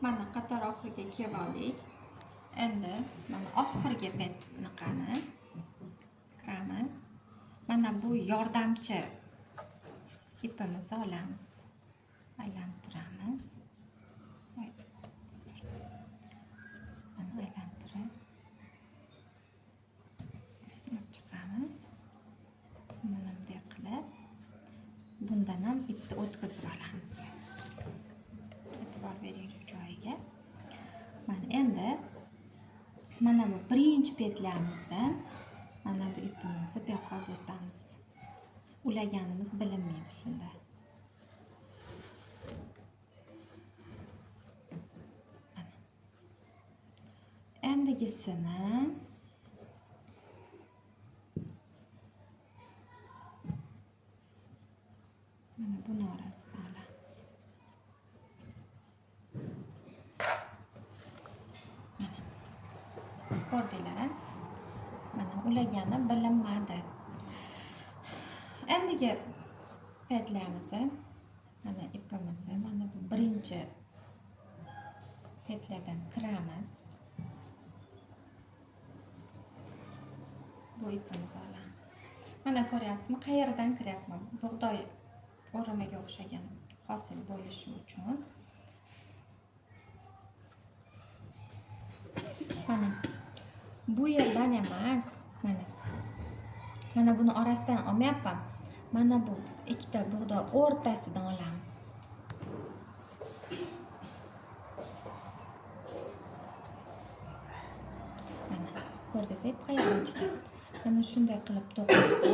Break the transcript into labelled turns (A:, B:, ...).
A: Mana qator oxiriga kelib oldik. Endi mana oxirgi betniqani kiramiz. Mana bu yordamchi ipimizni olamiz. Aylantiramiz. Mana aylantirib chiqamiz. Mana bunday qilib bundan ham bitta o'tkazib olamiz. E'tibor bering shu joyiga. Mana endi mana bu birinchi petlyamizdan mana bu ipimizni bu yoqqa olib o'tamiz. Ulaganimiz bilinmaydi shunda. Endigisini mana buni orasidan olamiz. Mana ko'rdinglar-a? Mana ulagani bilinmadi. Endigi petlyamizni mana ipimizni mana bu birinchi petladan kiramiz. Bu ipimizni olamiz. Mana ko'ryapsizmi, qayerdan kiryapman? Bug'doy o'rimiga o'xshagan hosil bo'lishi uchun. Mana bu yerdan emas, mana buni orasidan olmayapman. Mana bu ikkita bug'doy o'rtasidan olamiz. Mana ko'rdingiz, ip qayerdan chiqadi? Mana shunday qilib to'qilsa